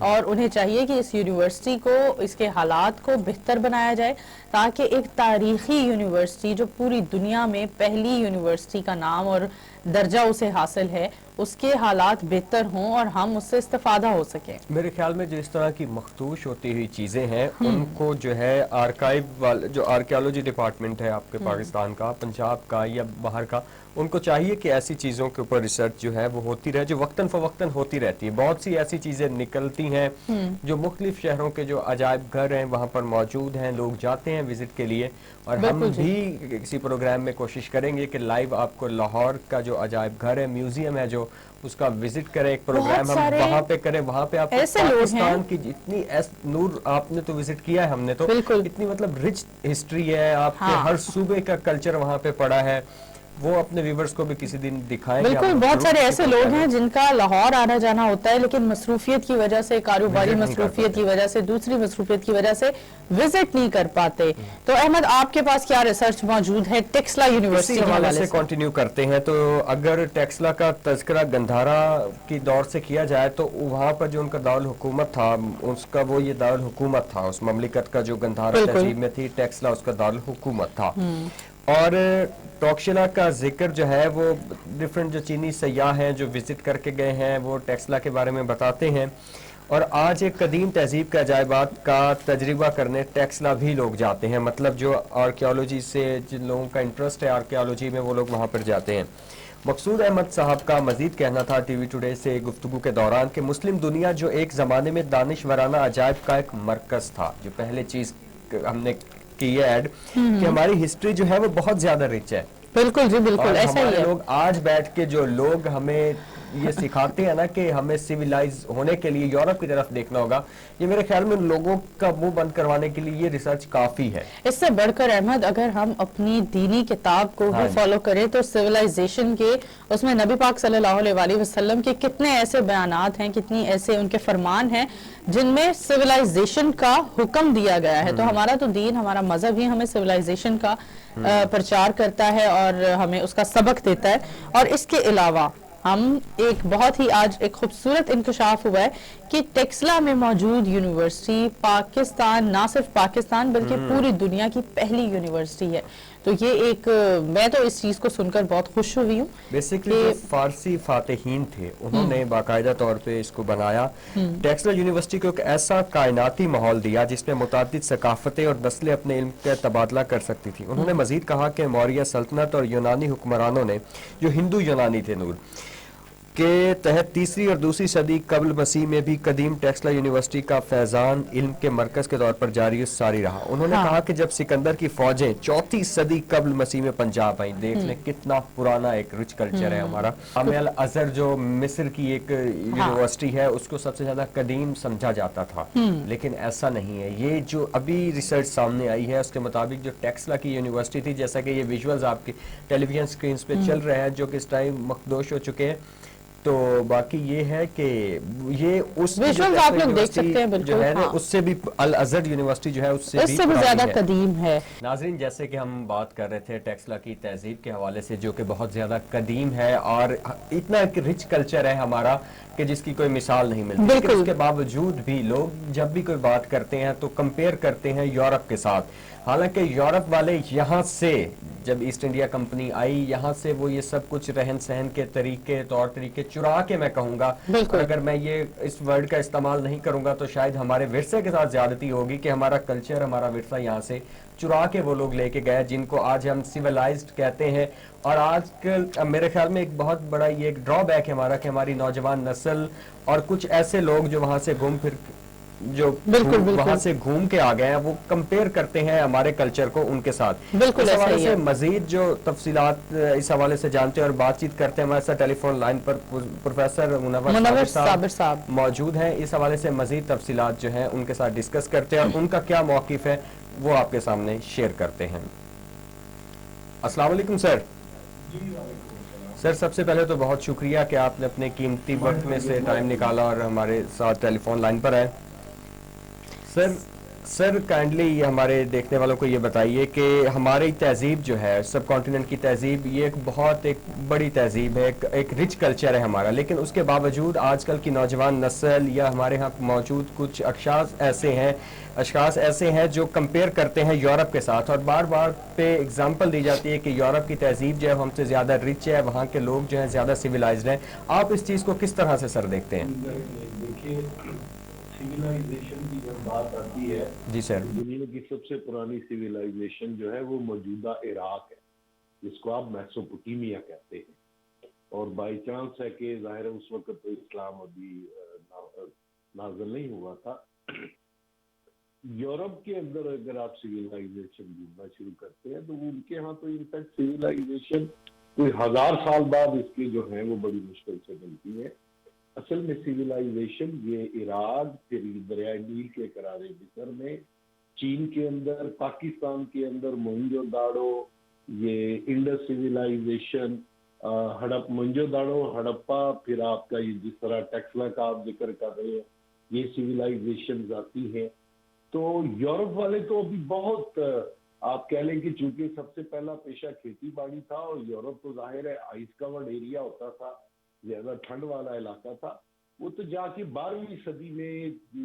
اور انہیں چاہیے کہ اس یونیورسٹی کو، اس کے حالات کو بہتر بنایا جائے تاکہ ایک تاریخی یونیورسٹی جو پوری دنیا میں پہلی یونیورسٹی کا نام اور درجہ اسے حاصل ہے، اس کے حالات بہتر ہوں اور ہم اس سے استفادہ ہو سکیں۔ میرے خیال میں جو اس طرح کی مخدوش ہوتی ہوئی چیزیں ہیں ان کو جو ہے آرکائیو جو آرکیالوجی ڈپارٹمنٹ ہے آپ کے پاکستان کا، پنجاب کا یا باہر کا، ان کو چاہیے کہ ایسی چیزوں کے اوپر ریسرچ جو ہے وہ ہوتی رہے، جو وقتاً فوقتاً ہوتی رہتی ہے۔ بہت سی ایسی چیزیں نکلتی ہیں جو مختلف شہروں کے جو عجائب گھر ہیں وہاں پر موجود ہیں، لوگ جاتے ہیں وزٹ کے لیے، اور ہم بھی کسی پروگرام میں کوشش کریں گے کہ لائیو آپ کو لاہور کا جو عجائب گھر ہے، میوزیم ہے، جو اس کا وزٹ کریں، ایک پروگرام ہم وہاں پہ کریں، وہاں پہ آپ پاکستان کی جتنی نور آپ نے تو وزٹ کیا ہے، ہم نے تو اتنی مطلب رچ ہسٹری ہے، آپ کے ہر صوبے کا کلچر وہاں پہ پڑا ہے، وہ اپنے ویورز کو بھی کسی دن دکھائیں۔ بالکل، بہت سارے ایسے لوگ ہیں جن کا لاہور آنا جانا ہوتا ہے لیکن مصروفیت کی وجہ سے، کاروباری مصروفیت کی وجہ سے، دوسری مصروفیت کی وجہ سے وزٹ نہیں کر پاتے۔ تو احمد، آپ کے پاس کیا ریسرچ موجود ہے ٹیکسلا یونیورسٹی کے حوالے سے؟ کنٹینیو کرتے ہیں تو اگر ٹیکسلا کا تذکرہ گندھارا کی دور سے کیا جائے تو وہاں پر جو ان کا دارالحکومت تھا، اس کا وہ یہ دارالحکومت تھا، اس مملکت کا جو گندھارا تہذیب میں تھی، ٹیکسلا اس کا دارالحکومت تھا۔ اور ٹوکشلا کا ذکر جو ہے وہ ڈیفرنٹ جو چینی سیاح ہیں جو وزٹ کر کے گئے ہیں وہ ٹیکسلا کے بارے میں بتاتے ہیں، اور آج ایک قدیم تہذیب کے عجائبات کا تجربہ کرنے ٹیکسلا بھی لوگ جاتے ہیں، مطلب جو آرکیالوجی سے جن لوگوں کا انٹرسٹ ہے آرکیالوجی میں، وہ لوگ وہاں پر جاتے ہیں۔ مقصود احمد صاحب کا مزید کہنا تھا ٹی وی ٹوڈے سے گفتگو کے دوران کہ مسلم دنیا جو ایک زمانے میں دانشورانہ عجائب کا ایک مرکز تھا، جو پہلے چیز ہم نے کی یہ ایڈ کہ ہماری ہسٹری جو ہے وہ بہت زیادہ رچ ہے۔ بالکل جی، بالکل ایسا ہی ہے۔ لوگ آج بیٹھ کے جو لوگ ہمیں یہ سکھاتے ہیں نا کہ ہمیں سیویلائز ہونے کے لیے یورپ کی طرف دیکھنا ہوگا، یہ میرے خیال میں لوگوں کا منہ بند کروانے کے لیے یہ ریسرچ کافی ہے۔ اس سے بڑھ کر احمد، اگر ہم اپنی دینی کتاب کو بھی فالو کریں تو سیویلائزیشن کے اس میں نبی پاک صلی اللہ علیہ وسلم کے کتنے ایسے بیانات ہیں، کتنی ایسے ان کے فرمان ہیں جن میں سیویلائزیشن کا حکم دیا گیا ہے۔ تو ہمارا تو دین، ہمارا مذہب ہی ہمیں سیویلائزیشن کا پرچار کرتا ہے اور ہمیں اس کا سبق دیتا ہے۔ اور اس کے علاوہ ہم ایک بہت ہی آج ایک خوبصورت انکشاف ہوا ہے کہ ٹیکسلا میں موجود یونیورسٹی پاکستان، نہ صرف پاکستان بلکہ پوری دنیا کی پہلی یونیورسٹی ہے۔ تو یہ ایک، میں تو اس چیز کو سن کر بہت خوش ہوئی ہوں۔ بیسیکلی جو فارسی فاتحین تھے انہوں نے باقاعدہ طور پہ اس کو بنایا، ٹیکسلا یونیورسٹی کو ایک ایسا کائناتی ماحول دیا جس میں متعدد ثقافتیں اور نسلیں اپنے علم کا تبادلہ کر سکتی تھیں۔ انہوں نے مزید کہا کہ موریہ سلطنت اور یونانی حکمرانوں نے، جو ہندو یونانی تھے نور کے تحت، تیسری اور دوسری صدی قبل مسیح میں بھی قدیم ٹیکسلا یونیورسٹی کا فیضان علم کے مرکز کے طور پر جاری و ساری رہا۔ انہوں نے کہا کہ جب سکندر کی فوجیں چوتھی صدی قبل مسیح میں پنجاب آئیں، دیکھ لیں کتنا پرانا ایک رچ کلچر ہے ہمارا۔ جامع الازہر جو مصر کی ایک یونیورسٹی ہے، اس کو سب سے زیادہ قدیم سمجھا جاتا تھا، لیکن ایسا نہیں ہے۔ یہ جو ابھی ریسرچ سامنے آئی ہے اس کے مطابق جو ٹیکسلا کی یونیورسٹی تھی، جیسا کہ یہ ویژولز آپ کی ٹیلی ویژن سکرینز پہ چل رہے ہیں جو کہ اس ٹائم مخدوش ہو چکے ہیں، تو باقی یہ ہے کہ یہ اس آپ لوگ دیکھ سکتے ہیں، بالکل جو ہے نا اس سے بھی الازہر یونیورسٹی جو ہے اس سے بھی زیادہ قدیم ہے۔ ناظرین، جیسے کہ ہم بات کر رہے تھے ٹیکسلا کی تہذیب کے حوالے سے جو کہ بہت زیادہ قدیم ہے اور اتنا ایک رچ کلچر ہے ہمارا کہ جس کی کوئی مثال نہیں ملتی، لیکن اس کے باوجود بھی لوگ جب بھی کوئی بات کرتے ہیں تو کمپیئر کرتے ہیں یورپ کے ساتھ۔ حالانکہ یورپ والے یہاں سے جب ایسٹ انڈیا کمپنی آئی، یہاں سے وہ یہ سب کچھ رہن سہن کے طریقے، طور طریقے چرا کے، میں کہوں گا، اگر میں یہ اس ورڈ کا استعمال نہیں کروں گا تو شاید ہمارے ورثے کے ساتھ زیادتی ہوگی کہ ہمارا کلچر، ہمارا ورثہ یہاں سے چرا کے وہ لوگ لے کے گئے جن کو آج ہم سیولائزڈ کہتے ہیں۔ اور آج کل میرے خیال میں ایک بہت بڑا یہ ایک ڈرا بیک ہے ہمارا کہ ہماری نوجوان نسل اور کچھ ایسے لوگ جو وہاں سے وہاں سے گھوم کے آ گئے ہیں، وہ کمپیئر کرتے ہیں ہمارے کلچر کو ان کے ساتھ۔ اس حوالے سے مزید جو تفصیلات اس حوالے سے جانتے ہیں اور بات چیت کرتے ہیں، ہمارے ساتھ ٹیلی فون لائن پر پروفیسر منور صابر موجود ہیں۔ اس حوالے سے مزید تفصیلات جو ہیں ان کے ساتھ ڈسکس کرتے ہیں اور ان کا کیا موقف ہے وہ آپ کے سامنے شیئر کرتے ہیں۔ السلام علیکم سر۔ سر، سب سے پہلے تو بہت شکریہ کہ آپ نے اپنے قیمتی وقت میں سے ٹائم نکالا اور ہمارے ساتھ ٹیلی فون لائن پر آئے۔ سر، سر کائنڈلی یہ ہمارے دیکھنے والوں کو یہ بتائیے کہ ہماری تہذیب جو ہے سب کانٹیننٹ کی تہذیب یہ ایک بڑی تہذیب ہے, ایک رچ کلچر ہے ہمارا, لیکن اس کے باوجود آج کل کی نوجوان نسل یا ہمارے ہاں موجود کچھ اشخاص ایسے ہیں جو کمپیئر کرتے ہیں یورپ کے ساتھ, اور بار بار پہ اگزامپل دی جاتی ہے کہ یورپ کی تہذیب جو ہے ہم سے زیادہ رچ ہے, وہاں کے لوگ جو ہیں زیادہ سویلائزڈ ہیں. آپ اس چیز کو کس طرح سے سر دیکھتے ہیں؟ دیکھیے سیویلائزیشن کی جب بات آتی ہے, جی سر. دنیا کی سب سے پرانی سیویلائزیشن جو ہے وہ موجودہ عراق ہے, جس کو آپ میسوپوٹیمیا کہتے ہیں, اور بائی چانس ہے کہ ظاہر ہے اس وقت تو اسلام ابھی نازل نہیں ہوا تھا. یورپ کے اندر اگر آپ سیویلائزیشن ڈھونڈنا شروع کرتے ہیں تو ان کے ہاں تو انفیکٹ سیویلائزیشن کوئی 1000 سال بعد اس کی جو ہے وہ بڑی مشکل سے ملتی ہے. اصل میں سیویلائزیشن یہ عراق, پھر دریائے نیل کے کرارے مصر میں, چین کے اندر, پاکستان کے اندر موہنجو داڑو, یہ انڈس سیویلائزیشن, موہنجو داڑو, ہڑپا, پھر آپ کا یہ جس طرح ٹیکسلا کا آپ ذکر کر رہے ہیں, یہ سیویلائزیشن آتی ہے. تو یورپ والے تو ابھی بہت آپ کہہ لیں کہ چونکہ سب سے پہلا پیشہ کھیتی باڑی تھا, اور یورپ تو ظاہر ہے آئس کورڈ ایریا ہوتا تھا, زیادہ ٹھنڈ والا علاقہ تھا, وہ تو جا کے 12ویں صدی میں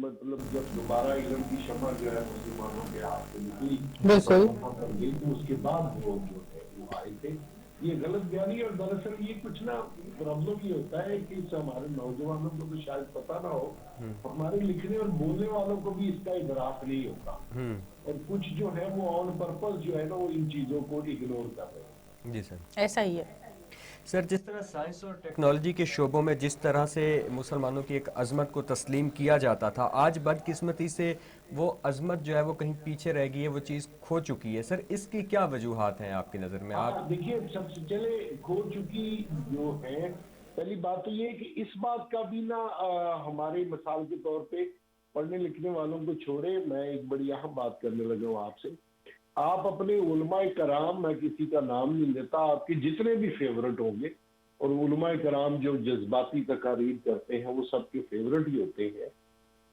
مطلب جب دوبارہ ایران کی شمع جو ہے مسلمانوں کے ہاتھ سے نکلی, بالکل تو اس کے بعد وہ جو ہے وہ آئے تھے. یہ غلط بیانی, اور دراصل یہ کچھ نا پرابلم یہ ہوتا ہے کہ ہمارے نوجوانوں کو تو شاید پتہ نہ ہو, ہمارے لکھنے اور بولنے والوں کو بھی اس کا ادراک نہیں ہوتا, اور کچھ جو ہے وہ آن پرپز جو ہے نا وہ ان چیزوں کو اگنور کر رہے ہیں. جی سر. ایسا ہی ہے سر, جس طرح سائنس اور ٹیکنالوجی کے شعبوں میں جس طرح سے مسلمانوں کی ایک عظمت کو تسلیم کیا جاتا تھا, آج بدقسمتی سے وہ عظمت جو ہے وہ کہیں پیچھے رہ گئی ہے, وہ چیز کھو چکی ہے. سر اس کی کیا وجوہات ہیں آپ کی نظر میں؟ آپ دیکھیے سب سے چلے کھو چکی جو ہے, پہلی بات تو یہ ہے کہ اس بات کا بھی نا ہمارے مثال کے طور پہ پڑھنے لکھنے والوں کو چھوڑے, میں ایک بڑی اہم بات کرنے لگا ہوں آپ سے. آپ اپنے علماء کرام, میں کسی کا نام نہیں لیتا, آپ کے جتنے بھی فیورٹ ہوں گے, اور علماء کرام جو جذباتی تقاریر کرتے ہیں وہ سب کے فیورٹ ہی ہوتے ہیں.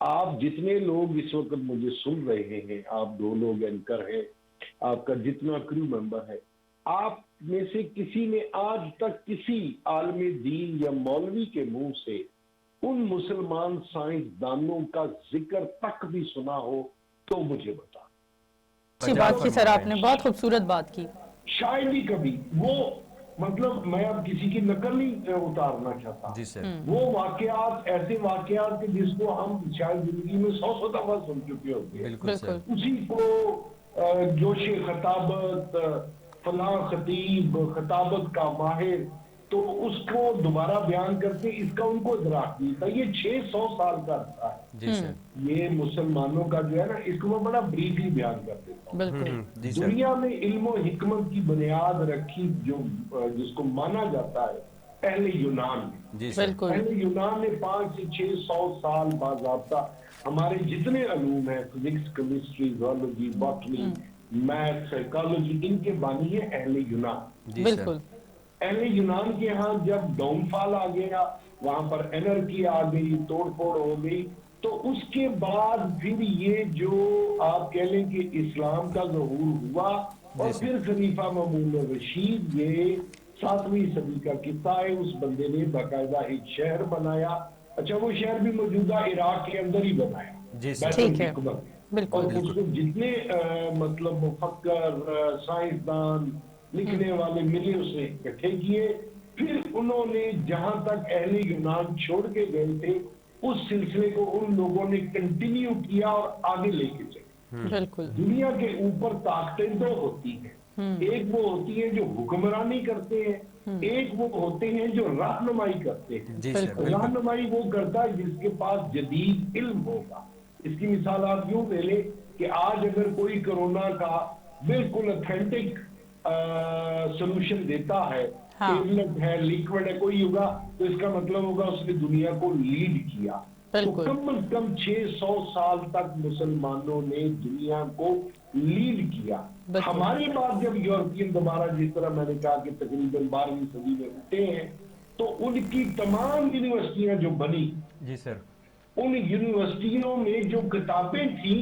آپ جتنے لوگ اس وقت مجھے سن رہے ہیں, آپ 2 لوگ اینکر ہیں, آپ کا جتنا کریو ممبر ہے, آپ میں سے کسی نے آج تک کسی عالم دین یا مولوی کے منہ سے ان مسلمان سائنسدانوں کا ذکر تک بھی سنا ہو تو مجھے بتا. اچھی بات کی سر, آپ نے بہت خوبصورت بات کی. شاید ہی کبھی وہ مطلب میں اب کسی کی نقل نہیں اتارنا چاہتا, جی سر. وہ واقعات ایسے واقعات کہ جس کو ہم شاید زندگی میں 100 دفعہ سن چکے ہوتے ہیں, بالکل سر. اسی کو جوش خطابت, فلاں خطیب خطابت کا ماہر, تو اس کو دوبارہ بیان کرتے, اس کا ان کو ادراک نہیں تھا. یہ 600 سال کا عرصہ ہے. جی سر. یہ مسلمانوں کا جو ہے نا, اس کو میں بڑا بریفلی بیان کر دیتا ہوں. بالکل دنیا میں علم و حکمت کی بنیاد رکھی جو جس کو مانا جاتا ہے اہل یونان نے. جی سر. اہل یونان نے 500 سے 600 سال باضابطہ ہمارے جتنے علوم ہیں, physics, chemistry, zoology, botany, math, psychology, ان کے بانی ہے اہل یونان. بالکل. اہل یونان کے ہاں جب ڈاؤن فال آ گیا, وہاں پر انرکی آ گئی, توڑ پھوڑ ہو گئی, تو اس کے بعد پھر یہ جو آپ کہہ لیں کہ اسلام کا ظہور ہوا, اور پھر خلیفہ مامون رشید, یہ 7ویں صدی کا قصہ ہے. اس بندے نے باقاعدہ ایک شہر بنایا. اچھا, وہ شہر بھی موجودہ عراق کے اندر ہی بنایا, ٹھیک ہے, اور اس کو جتنے مطلب مفکر, سائنسدان, لکھنے والے ملے اس نے اکٹھے کیے. پھر انہوں نے جہاں تک اہل یونان چھوڑ کے گئے تھے اس سلسلے کو ان لوگوں نے کنٹینیو کیا اور آگے لے کے چلے. بالکل. دنیا کے اوپر طاقتیں 2 ہوتی ہیں, ایک وہ ہوتی ہیں جو حکمرانی کرتے ہیں, ایک وہ ہوتے ہیں جو رہنمائی کرتے ہیں. رہنمائی وہ کرتا ہے جس کے پاس جدید علم ہوگا. اس کی مثال آپ یوں لے لیں کہ آج اگر کوئی کرونا کا بالکل اتھینٹک سولوشن دیتا ہے, ٹیبلٹ ہے, لیکوڈ ہے, کوئی ہوگا, تو اس کا مطلب ہوگا اس نے دنیا کو لیڈ کیا. تو کم از کم 600 سال تک مسلمانوں نے دنیا کو لیڈ کیا. ہمارے بعد جب یورپین دوبارہ جس طرح میں نے کہا کہ تقریباً 12ویں صدی میں اٹھے ہیں, تو ان کی تمام یونیورسٹیاں جو بنی, جی سر, ان یونیورسٹیوں میں جو کتابیں تھیں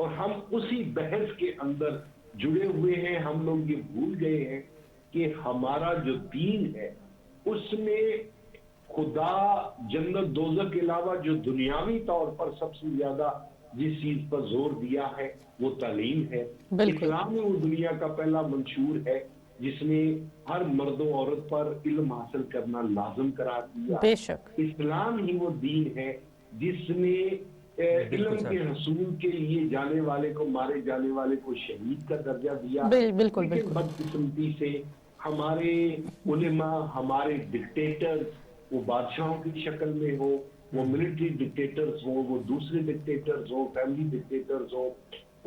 اور ہم اسی بحث کے اندر جڑے ہوئے ہیں. ہم لوگ یہ بھول گئے ہیں کہ ہمارا جو دین ہے اس میں خدا جنت دوزخ کے علاوہ جو دنیاوی طور پر سب سے زیادہ جس چیز پر زور دیا ہے وہ تعلیم ہے. اسلام میں وہ دنیا کا پہلا منشور ہے جس نے ہر مرد و عورت پر علم حاصل کرنا لازم قرار دیا. بے شک اسلام ہی وہ دین ہے جس نے علم کے حصول کے لیے جانے والے کو مارے جانے والے کو شہید کا درجہ دیا. بالکل لیکن بدقسمتی سے ہمارے علماء ہمارے ڈکٹیٹرز وہ بادشاہوں کی شکل میں ہو وہ ملٹری ڈکٹیٹرز ہوں وہ دوسرے ڈکٹیٹرز ہوں فیملی ڈکٹیٹرز ہوں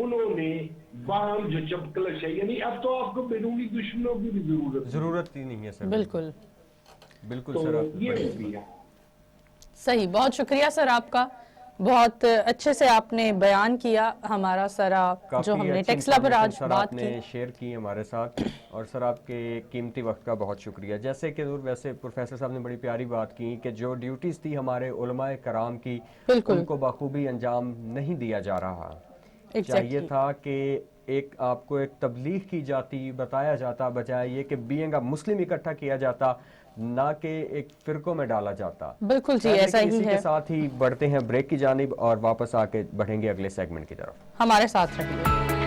انہوں نے باہم جو چپکلش ہے یعنی اب تو آپ کو بیرونی دشمنوں کی بھی ضرورت ہی نہیں ہے سر. بالکل سر یہ صحیح. بہت شکریہ سر آپ کا, بہت اچھے سے آپ نے بیان کیا ہمارا سارا جو ہم نے ٹیکسلا پر آج بات کی شیئر کی ہمارے ساتھ. اور سر آپ کے قیمتی وقت کا بہت شکریہ. جیسے کہ ویسے پروفیسر صاحب نے بڑی پیاری بات کی کہ جو ڈیوٹیز تھی ہمارے علماء کرام کی ان کو بخوبی انجام نہیں دیا جا رہا. چاہیے تھا کہ ایک آپ کو ایک تبلیغ کی جاتی بتایا جاتا بجائے یہ کہ بینگ مسلم اکٹھا کیا جاتا نہ کہ ایک فرقوں میں ڈالا جاتا. بالکل جی ایسا ہی ہے. اسی کے ساتھ ہی بڑھتے ہیں بریک کی جانب اور واپس آ کے بڑھیں گے اگلے سیگمنٹ کی طرف. ہمارے ساتھ رہیے.